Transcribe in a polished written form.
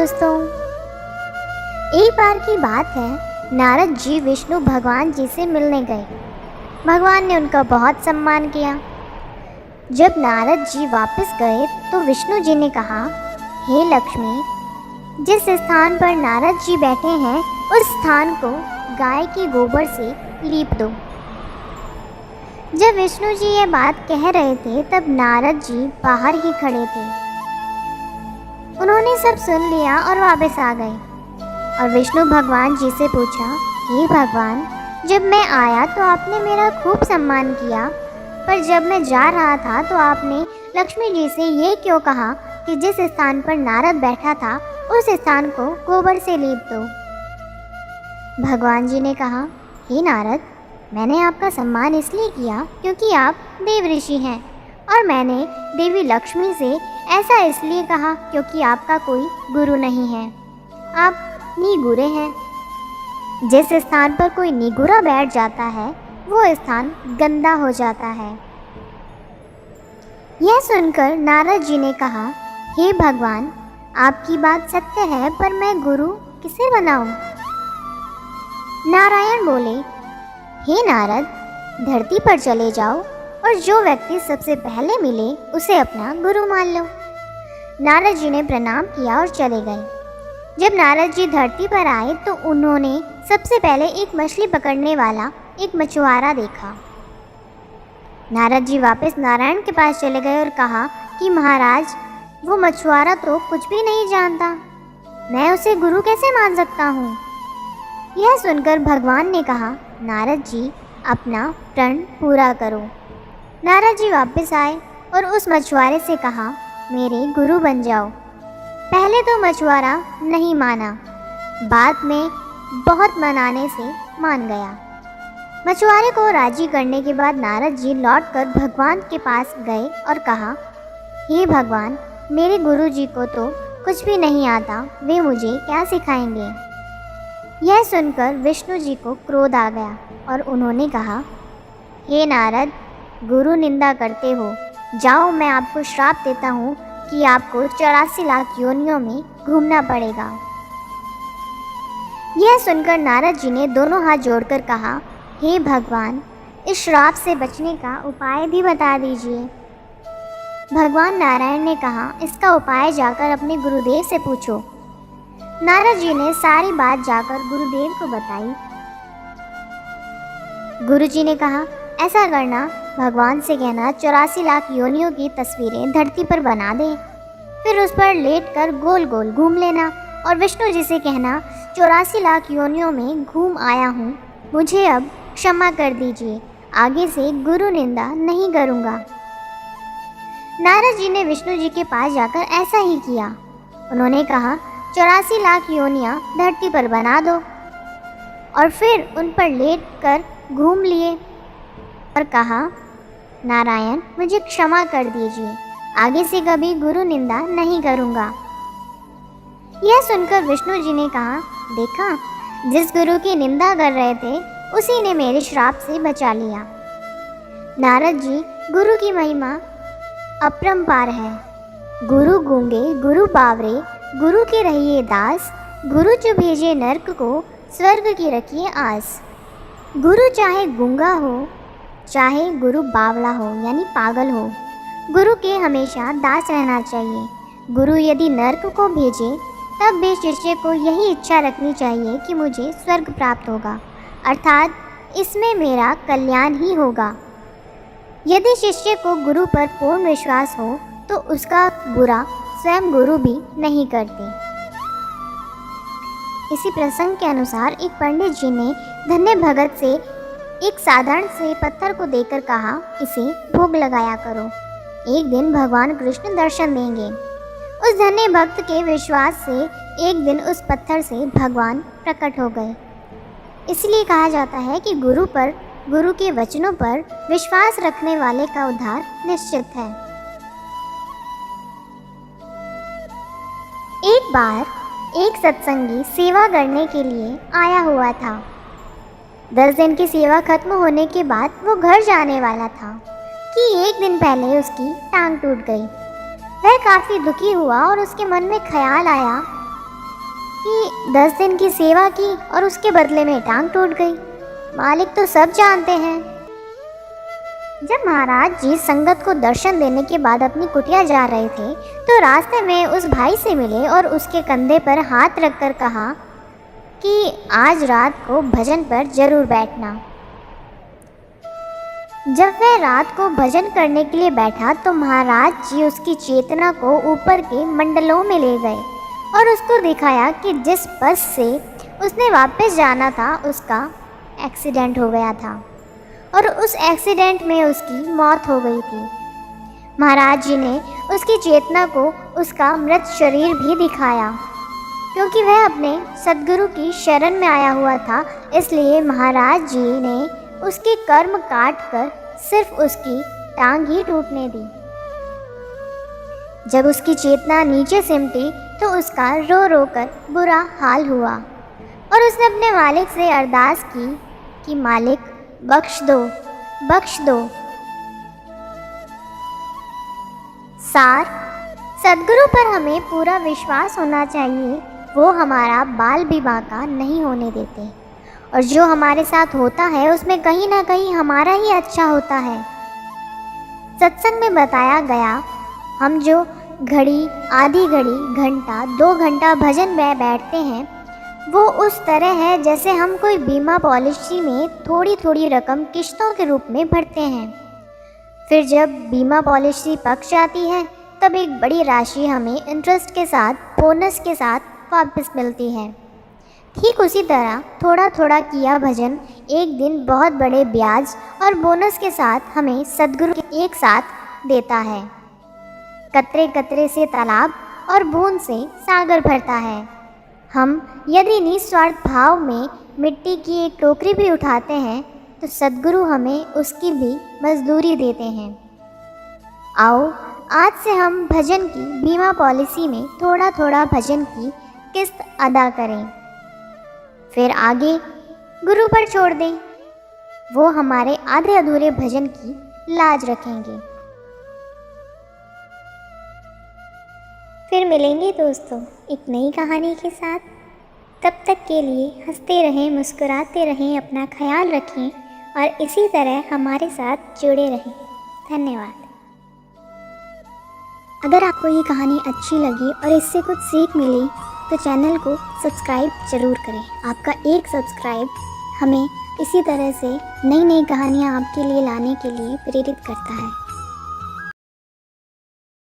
दोस्तों, एक बार की बात है। नारद जी विष्णु भगवान जी से मिलने गए। भगवान ने उनका बहुत सम्मान किया। जब नारद जी वापस गए तो विष्णु जी ने कहा, हे लक्ष्मी, जिस स्थान पर नारद जी बैठे हैं उस स्थान को गाय के गोबर से लीप दो। जब विष्णु जी ये बात कह रहे थे तब नारद जी बाहर ही खड़े थे। उन्होंने सब सुन लिया और वापस आ गए और विष्णु भगवान जी से पूछा, हे भगवान, जब मैं आया तो आपने मेरा खूब सम्मान किया, पर जब मैं जा रहा था तो आपने लक्ष्मी जी से ये क्यों कहा कि जिस स्थान पर नारद बैठा था उस स्थान को गोबर से लीप दो। भगवान जी ने कहा, हे नारद, मैंने आपका सम्मान इसलिए किया क्योंकि आप देव ऋषि हैं, और मैंने देवी लक्ष्मी से ऐसा इसलिए कहा क्योंकि आपका कोई गुरु नहीं है, आप निगुरे हैं। जिस स्थान पर कोई निगुरा बैठ जाता है वो स्थान गंदा हो जाता है। यह सुनकर नारद जी ने कहा, हे भगवान, आपकी बात सत्य है, पर मैं गुरु किसे बनाऊं? नारायण बोले, हे नारद, धरती पर चले जाओ और जो व्यक्ति सबसे पहले मिले उसे अपना गुरु मान लो। नारद जी ने प्रणाम किया और चले गए। जब नारद जी धरती पर आए तो उन्होंने सबसे पहले एक मछली पकड़ने वाला एक मछुआरा देखा। नारद जी वापस नारायण के पास चले गए और कहा कि महाराज, वो मछुआरा तो कुछ भी नहीं जानता, मैं उसे गुरु कैसे मान सकता हूँ? यह सुनकर भगवान ने कहा, नारद जी, अपना प्रण पूरा करो। नारद जी वापस आए और उस मछुआरे से कहा, मेरे गुरु बन जाओ। पहले तो मछुआरा नहीं माना, बाद में बहुत मनाने से मान गया। मछुआरे को राजी करने के बाद नारद जी लौटकर भगवान के पास गए और कहा, हे भगवान, मेरे गुरु जी को तो कुछ भी नहीं आता, वे मुझे क्या सिखाएंगे? यह सुनकर विष्णु जी को क्रोध आ गया और उन्होंने कहा, हे नारद, गुरु निंदा करते हो, जाओ, मैं आपको श्राप देता हूँ कि आपको 84 लाख योनियों में घूमना पड़ेगा। यह सुनकर नारद जी ने दोनों हाथ जोड़कर कहा, हे भगवान, इस श्राप से बचने का उपाय भी बता दीजिए। भगवान नारायण ने कहा, इसका उपाय जाकर अपने गुरुदेव से पूछो। नारद जी ने सारी बात जाकर गुरुदेव को बताई। गुरु जी ने कहा, ऐसा करना, भगवान से कहना 84 लाख योनियों की तस्वीरें धरती पर बना दे, फिर उस पर लेट कर गोल गोल घूम लेना और विष्णु जी से कहना, 84 लाख योनियों में घूम आया हूँ, मुझे अब क्षमा कर दीजिए, आगे से गुरु निंदा नहीं करूँगा। नारद जी ने विष्णु जी के पास जाकर ऐसा ही किया। उन्होंने कहा, 84 लाख योनियाँ धरती पर बना दो और फिर उन पर लेट कर घूम लिए और कहा, नारायण, मुझे क्षमा कर दीजिए, आगे से कभी गुरु निंदा नहीं करूँगा। यह सुनकर विष्णु जी ने कहा, देखा, जिस गुरु की निंदा कर रहे थे उसी ने मेरे श्राप से बचा लिया। नारद जी, गुरु की महिमा अपरंपार है। गुरु गूंगे गुरु बावरे, गुरु के रहिए दास, गुरु जो भेजे नर्क को, स्वर्ग की रखिए आस। गुरु चाहे गूंगा हो, चाहे गुरु बावला हो यानी पागल हो, गुरु के हमेशा दास रहना चाहिए। गुरु यदि नर्क को भेजे तब भी शिष्य को यही इच्छा रखनी चाहिए कि मुझे स्वर्ग प्राप्त होगा, अर्थात इसमें मेरा कल्याण ही होगा। यदि शिष्य को गुरु पर पूर्ण विश्वास हो तो उसका बुरा स्वयं गुरु भी नहीं करते। इसी प्रसंग के अनुसार एक पंडित जी ने धन्य भगत से एक साधारण से पत्थर को देकर कहा, इसे भोग लगाया करो, एक दिन भगवान कृष्ण दर्शन देंगे। उस धन्य भक्त के विश्वास से एक दिन उस पत्थर से भगवान प्रकट हो गए। इसलिए कहा जाता है कि गुरु के वचनों पर विश्वास रखने वाले का उद्धार निश्चित है। एक बार एक सत्संगी सेवा करने के लिए आया हुआ था। 10 दिन की सेवा खत्म होने के बाद वो घर जाने वाला था कि एक दिन पहले उसकी टांग टूट गई। वह काफ़ी दुखी हुआ और उसके मन में ख्याल आया कि 10 दिन की सेवा की और उसके बदले में टांग टूट गई। मालिक तो सब जानते हैं। जब महाराज जी संगत को दर्शन देने के बाद अपनी कुटिया जा रहे थे तो रास्ते में उस भाई से मिले और उसके कंधे पर हाथ रखकर कहा कि आज रात को भजन पर जरूर बैठना। जब वह रात को भजन करने के लिए बैठा तो महाराज जी उसकी चेतना को ऊपर के मंडलों में ले गए और उसको दिखाया कि जिस बस से उसने वापस जाना था उसका एक्सीडेंट हो गया था और उस एक्सीडेंट में उसकी मौत हो गई थी। महाराज जी ने उसकी चेतना को उसका मृत शरीर भी दिखाया। क्योंकि वह अपने सद्गुरु की शरण में आया हुआ था, इसलिए महाराज जी ने उसके कर्म काट कर सिर्फ उसकी टांग ही टूटने दी। जब उसकी चेतना नीचे सिमटी तो उसका रो रो कर बुरा हाल हुआ और उसने अपने मालिक से अरदास की कि मालिक बख्श दो, बख्श दो। सार, सद्गुरु पर हमें पूरा विश्वास होना चाहिए। वो हमारा बाल विवाह का नहीं होने देते और जो हमारे साथ होता है उसमें कहीं ना कहीं हमारा ही अच्छा होता है। सत्संग में बताया गया, हम जो घड़ी, आधी घड़ी, घंटा, 2 घंटा भजन में बैठते हैं वो उस तरह है जैसे हम कोई बीमा पॉलिसी में थोड़ी थोड़ी रकम किश्तों के रूप में भरते हैं। फिर जब बीमा पॉलिसी पक जाती है तब एक बड़ी राशि हमें इंटरेस्ट के साथ, बोनस के साथ वापस मिलती है। ठीक उसी तरह थोड़ा थोड़ा किया भजन एक दिन बहुत बड़े ब्याज और बोनस के साथ हमें सद्गुरु एक साथ देता है। कतरे कतरे से तालाब और बूंद से सागर भरता है। हम यदि निस्वार्थ भाव में मिट्टी की एक टोकरी भी उठाते हैं तो सद्गुरु हमें उसकी भी मजदूरी देते हैं। आओ आज से हम भजन की बीमा पॉलिसी में थोड़ा थोड़ा भजन की किस्त अदा करें, फिर आगे गुरु पर छोड़ दें। वो हमारे आधे अधूरे भजन की लाज रखेंगे। फिर मिलेंगे दोस्तों एक नई कहानी के साथ। तब तक के लिए हंसते रहें, मुस्कुराते रहें, अपना ख्याल रखें और इसी तरह हमारे साथ जुड़े रहें। धन्यवाद। अगर आपको ये कहानी अच्छी लगी और इससे कुछ सीख मिली तो चैनल को सब्सक्राइब ज़रूर करें। आपका एक सब्सक्राइब हमें इसी तरह से नई नई कहानियाँ आपके लिए लाने के लिए प्रेरित करता है।